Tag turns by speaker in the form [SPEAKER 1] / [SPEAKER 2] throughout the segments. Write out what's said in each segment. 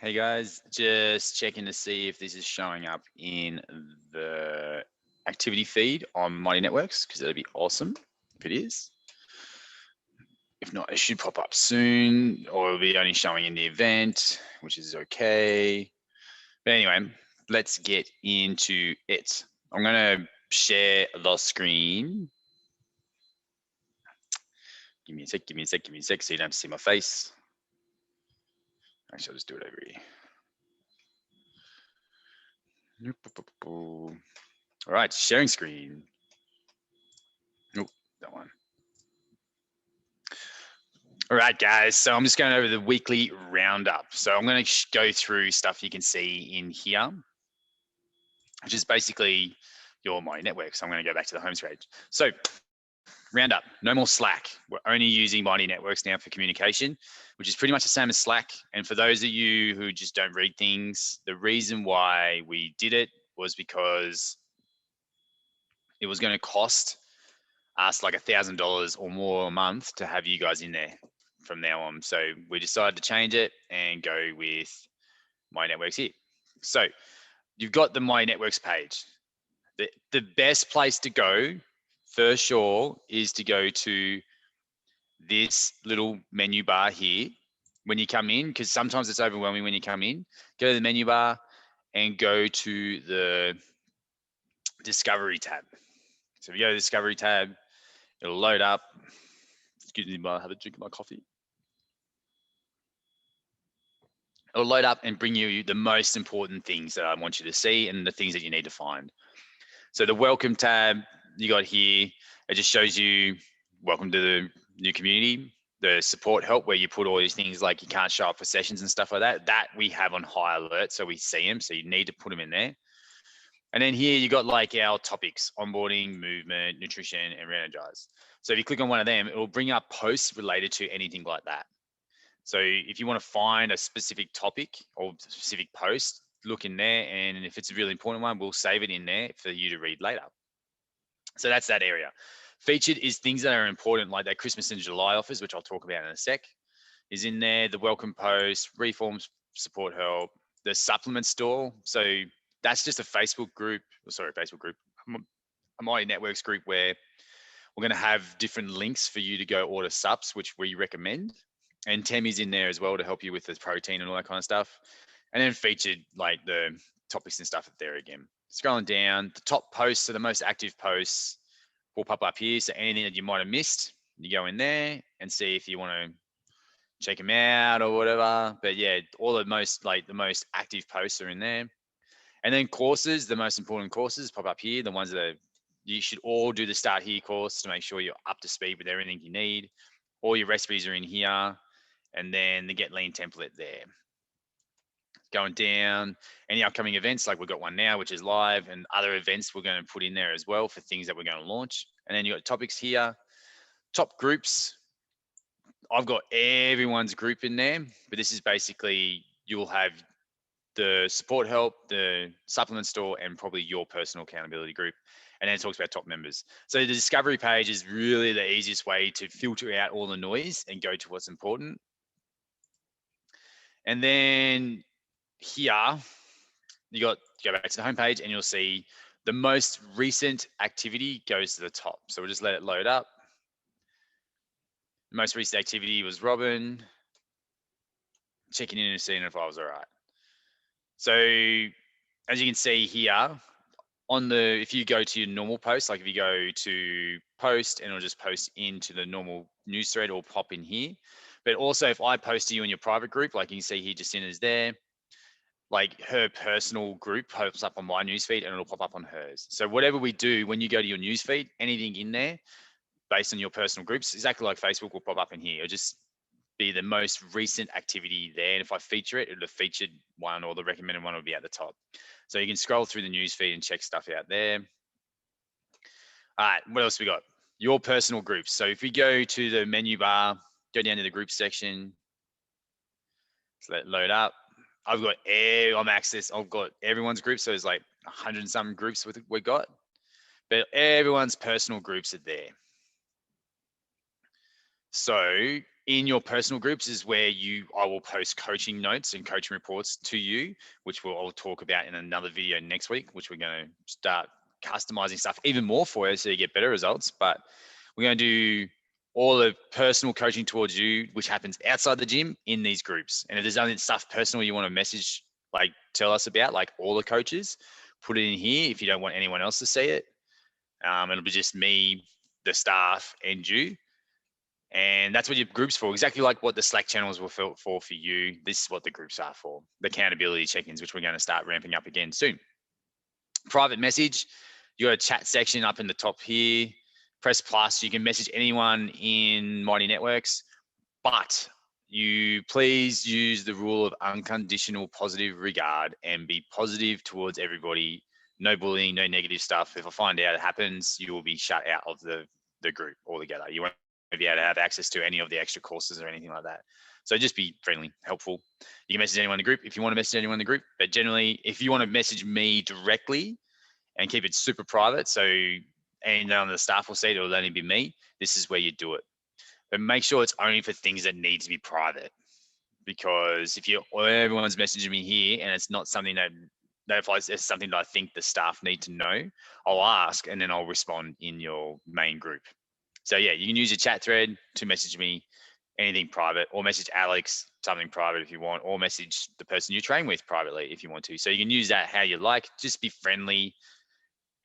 [SPEAKER 1] Hey guys, just checking to see if this is showing up in the activity feed on Mighty Networks, because that'd be awesome if it is. If not, it should pop up soon, or it'll be only showing in the event, which is okay. But anyway, let's get into it. I'm gonna share the screen. Give me a sec, so you don't have to see my face. Actually, I'll just do it over here. All right, sharing screen. Nope, that one. All right, guys. So I'm just going over the weekly roundup. So I'm going to go through stuff you can see in here, which is basically your Mighty Network. So I'm going to go back to the home page. So roundup, no more Slack. We're only using Mighty Networks now for communication, which is pretty much the same as Slack. And for those of you who just don't read things, the reason why we did it was because it was going to cost us like $1,000 or more a month to have you guys in there from now on. So we decided to change it and go with My Networks here. So you've got the My Networks page. The best place to go for sure is to go to this little menu bar here when you come in, because sometimes it's overwhelming when you come in. Go to the menu bar and go to the Discovery tab. So if you go to the Discovery tab, it'll load up. Excuse me, I have a drink of my coffee. It'll load up and bring you the most important things that I want you to see and the things that you need to find. So the welcome tab you got here, it just shows you welcome to the new community. The support help, where you put all these things like you can't show up for sessions and stuff like that, that we have on high alert, so we see them, so you need to put them in there. And then here you got like our topics: onboarding, movement, nutrition, and re-energize. So if you click on one of them, it will bring up posts related to anything like that. So if you want to find a specific topic or specific post, look in there, and if it's a really important one, we'll save it in there for you to read later. So that's that area. Featured is things that are important, like that Christmas and July offers, which I'll talk about in a sec, is in there. The welcome post, reforms, support help, the supplement store. So that's just a Facebook group, a Mighty Networks group where we're going to have different links for you to go order subs, which we recommend. And Temmie's in there as well to help you with the protein and all that kind of stuff. And then featured like the topics and stuff there again. Scrolling down, the top posts, so the most active posts will pop up here. So anything that you might have missed, you go in there and see if you want to check them out or whatever. But yeah, all the most active posts are in there. And then courses, the most important courses pop up here. The ones that you should all do the Start Here course to make sure you're up to speed with everything you need. All your recipes are in here. And then the Get Lean template there. Going down, any upcoming events, like we've got one now, which is live, and other events we're going to put in there as well for things that we're going to launch. And then you got topics here, top groups. I've got everyone's group in there, but this is basically, you'll have the support help, the supplement store, and probably your personal accountability group. And then it talks about top members. So the discovery page is really the easiest way to filter out all the noise and go to what's important. And then here, you got, go back to the homepage and you'll see the most recent activity goes to the top. So we'll just let it load up. The most recent activity was Robin checking in and seeing if I was all right. So as you can see here, on the, if you go to your normal post, like if you go to post and it'll just post into the normal news thread or pop in here. But also if I post to you in your private group, like you can see here, Jacinta's there, like her personal group pops up on my newsfeed and it'll pop up on hers. So whatever we do, when you go to your newsfeed, anything in there based on your personal groups, exactly like Facebook, will pop up in here. It'll just be the most recent activity there. And if I feature it, it'll have featured one, or the recommended one will be at the top. So you can scroll through the newsfeed and check stuff out there. All right, what else we got? Your personal groups. So if we go to the menu bar, go down to the group section, so let it load up. I've got on access, I've got everyone's group. So there's like 100 and some groups we got, but everyone's personal groups are there. So in your personal groups is where I will post coaching notes and coaching reports to you, which I'll talk about in another video next week, which we're going to start customizing stuff even more for you so you get better results. But we're going to do all the personal coaching towards you, which happens outside the gym, in these groups. And if there's any stuff personal you want to message, like tell us about, like all the coaches, put it in here if you don't want anyone else to see it. It'll be just me, the staff, and you. And that's what your group's for. Exactly like what the Slack channels were for you. This is what the groups are for. The accountability check-ins, which we're going to start ramping up again soon. Private message, you got a chat section up in the top here. Press plus. You can message anyone in Mighty Networks, but you please use the rule of unconditional positive regard and be positive towards everybody. No bullying, no negative stuff. If I find out it happens, you will be shut out of the group altogether. You won't be able to have access to any of the extra courses or anything like that. So just be friendly, helpful. You can message anyone in the group if you want to message anyone in the group. But generally, if you want to message me directly and keep it super private, so and none of the staff will see it, it'll only be me, this is where you do it. But make sure it's only for things that need to be private. Because if everyone's messaging me here and it's not something that if it's something that I think the staff need to know, I'll ask and then I'll respond in your main group. So yeah, you can use your chat thread to message me anything private, or message Alex something private if you want, or message the person you train with privately if you want to. So you can use that how you like. Just be friendly.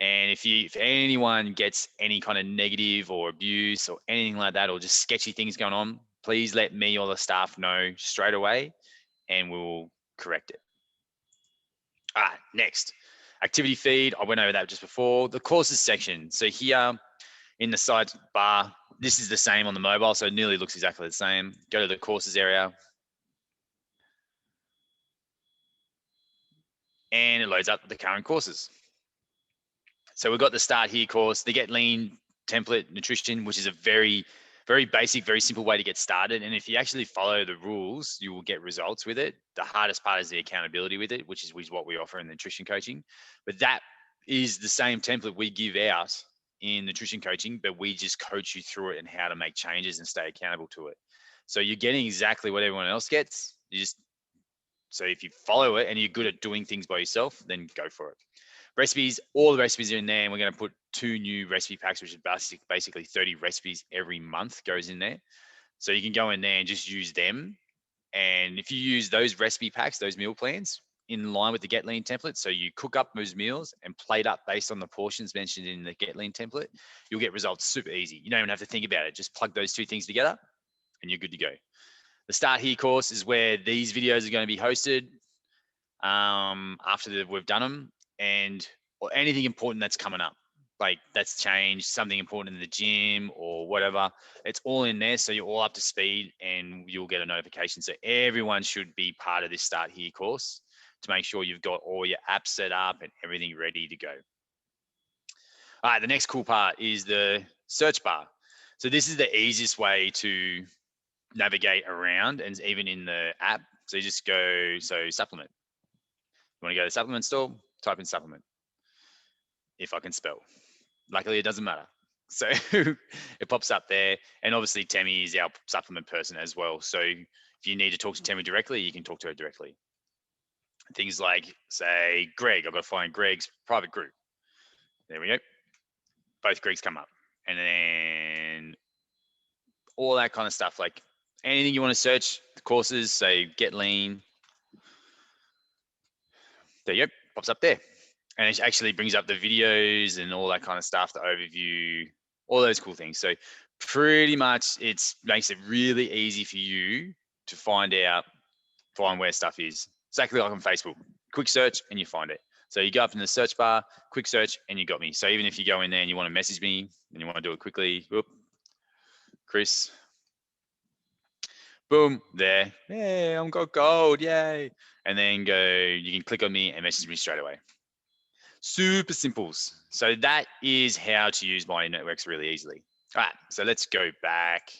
[SPEAKER 1] And if anyone gets any kind of negative or abuse or anything like that, or just sketchy things going on, please let me or the staff know straight away, and we'll correct it. All right, next, activity feed. I went over that just before. The courses section. So here in the sidebar, this is the same on the mobile, so it nearly looks exactly the same. Go to the courses area, and it loads up the current courses. So we've got the Start Here course, the Get Lean template nutrition, which is a very, very basic, very simple way to get started. And if you actually follow the rules, you will get results with it. The hardest part is the accountability with it, which is what we offer in nutrition coaching. But that is the same template we give out in nutrition coaching, but we just coach you through it and how to make changes and stay accountable to it. So you're getting exactly what everyone else gets. So if you follow it and you're good at doing things by yourself, then go for it. Recipes, all the recipes are in there, and we're going to put 2 new recipe packs, which is basically 30 recipes every month goes in there. So you can go in there and just use them. And if you use those recipe packs, those meal plans, in line with the Get Lean template, so you cook up those meals and plate up based on the portions mentioned in the Get Lean template, you'll get results super easy. You don't even have to think about it. Just plug those 2 things together and you're good to go. The Start Here course is where these videos are going to be hosted after we've done them, and or anything important that's coming up, like that's changed, something important in the gym or whatever. It's all in there, so you're all up to speed and you'll get a notification. So everyone should be part of this Start Here course to make sure you've got all your apps set up and everything ready to go. All right, the next cool part is the search bar. So this is the easiest way to navigate around, and even in the app. So you just go, so supplement. You want to go to supplement store, type in supplement. If I can spell. Luckily, it doesn't matter. So it pops up there. And obviously, Temi is our supplement person as well. So if you need to talk to Temi directly, you can talk to her directly. Things like, say, Greg. I've got to find Greg's private group. There we go. Both Gregs come up. And then all that kind of stuff. Like anything you want to search, the courses, say, Get Lean. There you go. Pops up there. And it actually brings up the videos and all that kind of stuff, the overview, all those cool things. So pretty much it makes it really easy for you to find where stuff is. Exactly like on Facebook. Quick search and you find it. So you go up in the search bar, quick search, and you got me. So even if you go in there and you want to message me and you want to do it quickly, whoop, Chris, boom, there. Hey, I'm got gold, yay. And then you can click on me and message me straight away. Super simples. So that is how to use Mighty Networks really easily. All right, so let's go back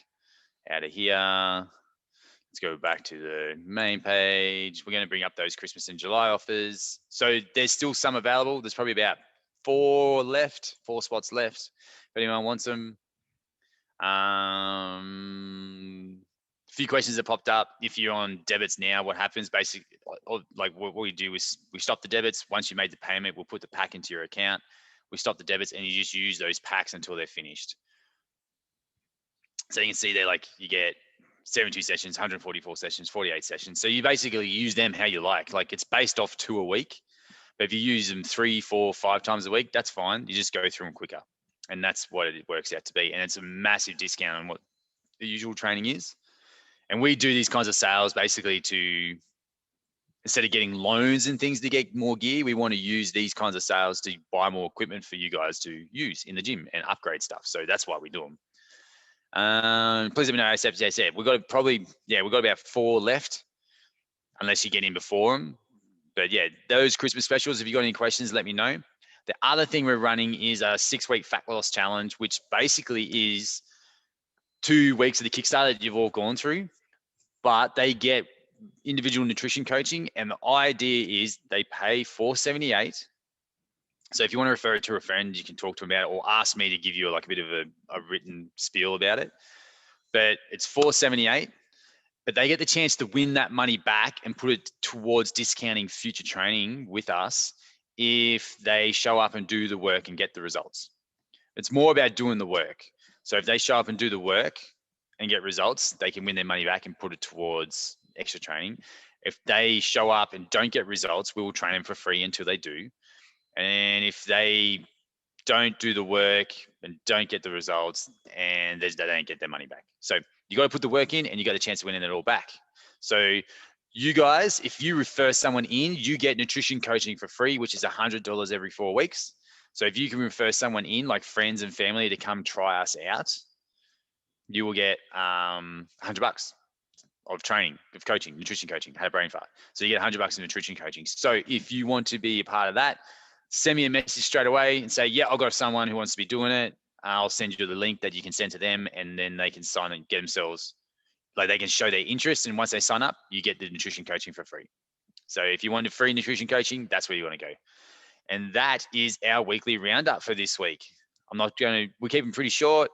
[SPEAKER 1] out of here. Let's go back to the main page. We're going to bring up those Christmas and July offers. So there's still some available. There's probably about 4 spots left. If anyone wants them. few questions that popped up. If you're on debits now, what happens basically, like what we do is we stop the debits. Once you made the payment, we'll put the pack into your account. We stop the debits and you just use those packs until they're finished. So you can see there, like you get 72 sessions, 144 sessions, 48 sessions. So you basically use them how you like. Like it's based off 2 a week. But if you use them 3, 4, 5 times a week, that's fine. You just go through them quicker. And that's what it works out to be. And it's a massive discount on what the usual training is. And we do these kinds of sales basically to, instead of getting loans and things to get more gear, we want to use these kinds of sales to buy more equipment for you guys to use in the gym and upgrade stuff. So that's why we do them. Please let me know ASAP. As I said, we've got about 4 left, unless you get in before them. But yeah, those Christmas specials, if you got any questions, let me know. The other thing we're running is a 6-week fat loss challenge, which basically is 2 weeks of the Kickstarter that you've all gone through, but they get individual nutrition coaching. And the idea is they pay $478. So if you want to refer it to a friend, you can talk to them about it or ask me to give you like a bit of a written spiel about it. But it's $478. But they get the chance to win that money back and put it towards discounting future training with us if they show up and do the work and get the results. It's more about doing the work. So if they show up and do the work and get results, they can win their money back and put it towards extra training. If they show up and don't get results, we will train them for free until they do. And if they don't do the work and don't get the results, and they don't get their money back. So you got to put the work in and you got a chance of winning it all back. So you guys, if you refer someone in, you get nutrition coaching for free, which is $100 every 4 weeks. So if you can refer someone in, like friends and family, to come try us out, you will get $100 of training, of coaching, nutrition coaching, had a brain fart. So you get $100 in nutrition coaching. So if you want to be a part of that, send me a message straight away and say, yeah, I've got someone who wants to be doing it. I'll send you the link that you can send to them, and then they can sign and get themselves, like they can show their interest. And once they sign up, you get the nutrition coaching for free. So if you want the free nutrition coaching, that's where you want to go. And that is our weekly roundup for this week. We keep them pretty short.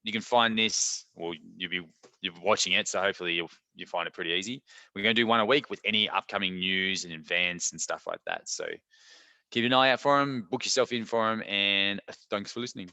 [SPEAKER 1] You can find this, well, you're watching it, so hopefully you'll find it pretty easy. We're going to do one a week with any upcoming news and events and stuff like that. So keep an eye out for them, book yourself in for them, and thanks for listening.